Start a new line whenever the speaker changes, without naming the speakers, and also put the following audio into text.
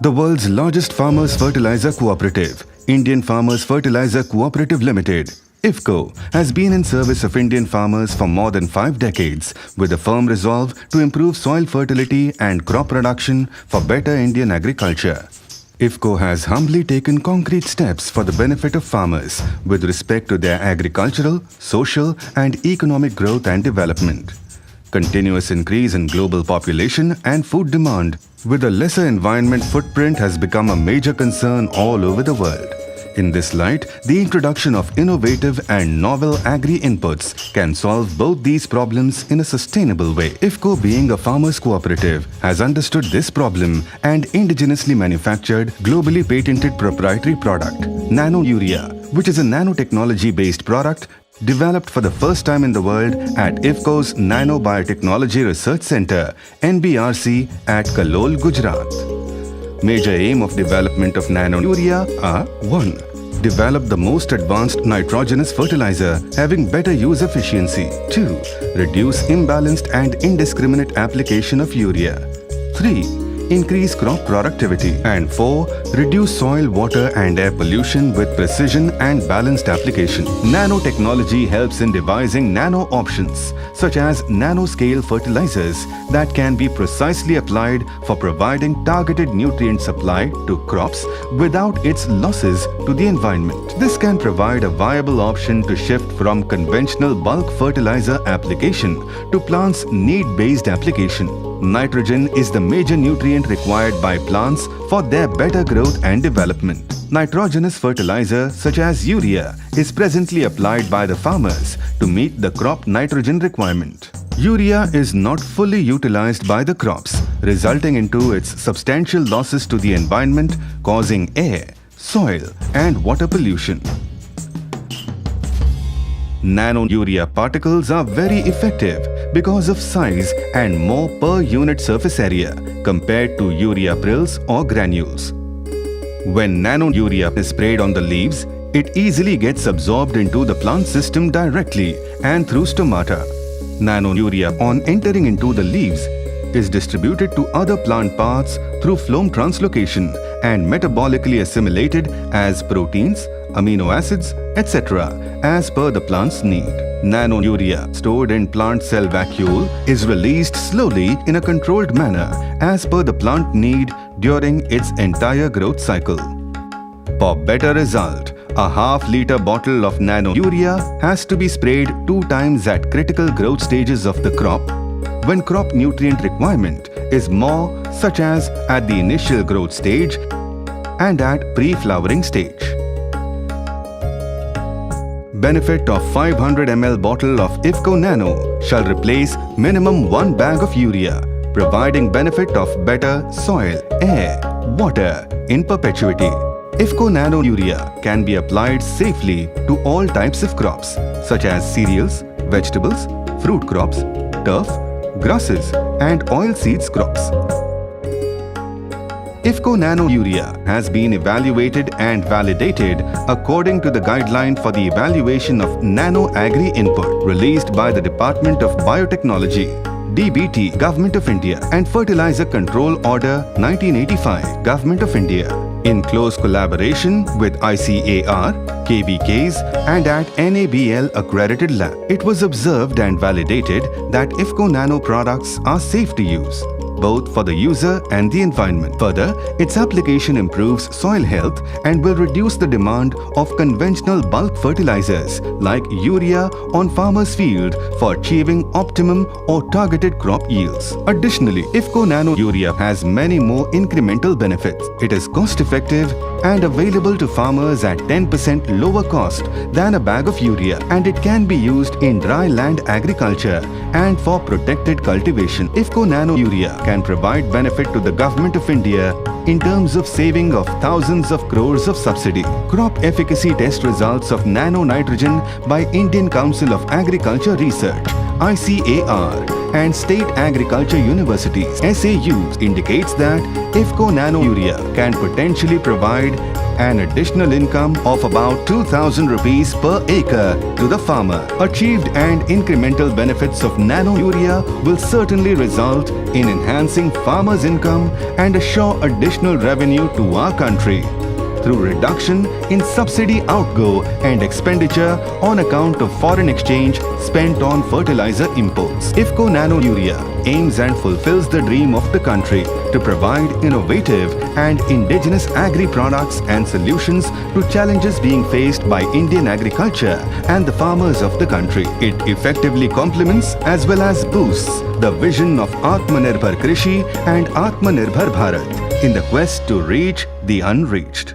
The world's largest farmers fertilizer cooperative, Indian Farmers Fertilizer Cooperative Limited, IFFCO, has been in service of Indian farmers for more than 5 decades with a firm resolve to improve soil fertility and crop production for better Indian agriculture. IFFCO has humbly taken concrete steps for the benefit of farmers with respect to their agricultural, social and economic growth and development. Continuous increase in global population and food demand with a lesser environment footprint has become a major concern all over the world. In this light, the introduction of innovative and novel agri-inputs can solve both these problems in a sustainable way. IFFCO, being a farmers' cooperative, has understood this problem and indigenously manufactured globally patented proprietary product, Nano Urea, which is a nanotechnology-based product developed for the first time in the world at IFFCO's Nano Biotechnology Research Center, NBRC, at Kalol, Gujarat. Major aim of development of Nano Urea are 1. Develop the most advanced nitrogenous fertilizer having better use efficiency. 2. Reduce imbalanced and indiscriminate application of urea. 3. Increase crop productivity. And 4. Reduce soil, water and air pollution with precision and balanced application. Nanotechnology helps in devising nano options such as nanoscale fertilizers that can be precisely applied for providing targeted nutrient supply to crops without its losses to the environment. This can provide a viable option to shift from conventional bulk fertilizer application to plants' need-based application. Nitrogen is the major nutrient required by plants for their better growth and development. Nitrogenous fertilizer such as urea is presently applied by the farmers to meet the crop nitrogen requirement. Urea is not fully utilized by the crops, resulting into its substantial losses to the environment, causing air, soil and water pollution. Nano urea particles are very effective because of size and more per unit surface area compared to urea prills or granules. When nano urea is sprayed on the leaves, it easily gets absorbed into the plant system directly and through stomata. Nano urea, on entering into the leaves, is distributed to other plant parts through phloem translocation and metabolically assimilated as proteins, amino acids, etc. as per the plant's need. Nano urea stored in plant cell vacuole is released slowly in a controlled manner as per the plant need during its entire growth cycle. For better result, a half-liter bottle of nano urea has to be sprayed 2 times at critical growth stages of the crop when crop nutrient requirement is more, such as at the initial growth stage and at pre-flowering stage. Benefit of 500 ml bottle of IFFCO Nano shall replace minimum 1 bag of urea, providing benefit of better soil, air, water in perpetuity. IFFCO Nano Urea can be applied safely to all types of crops such as cereals, vegetables, fruit crops, turf, grasses and oilseeds crops. IFFCO Nano Urea has been evaluated and validated according to the guideline for the evaluation of nano agri input released by the Department of Biotechnology, DBT, Government of India, and Fertilizer Control Order 1985, Government of India, in close collaboration with ICAR, KVKs and at NABL accredited lab. It was observed and validated that IFFCO Nano products are safe to use, both for the user and the environment. Further, its application improves soil health and will reduce the demand of conventional bulk fertilizers like urea on farmers' field for achieving optimum or targeted crop yields. Additionally, IFFCO Nano Urea has many more incremental benefits. It is cost-effective and available to farmers at 10% lower cost than a bag of urea, and it can be used in dry land agriculture and for protected cultivation. IFFCO Nano Urea can provide benefit to the Government of India in terms of saving of thousands of crores of subsidy. Crop efficacy test results of nano nitrogen by Indian Council of Agriculture Research, ICAR, and State Agriculture Universities, SAUs, indicates that IFFCO Nano Urea can potentially provide an additional income of about 2,000 rupees per acre to the farmer. Achieved and incremental benefits of nano urea will certainly result in enhancing farmers' income and assure additional revenue to our country through reduction in subsidy outgo and expenditure on account of foreign exchange spent on fertilizer imports. IFFCO Nano Urea aims and fulfills the dream of the country to provide innovative and indigenous agri-products and solutions to challenges being faced by Indian agriculture and the farmers of the country. It effectively complements as well as boosts the vision of Atmanirbhar Krishi and Atmanirbhar Bharat in the quest to reach the unreached.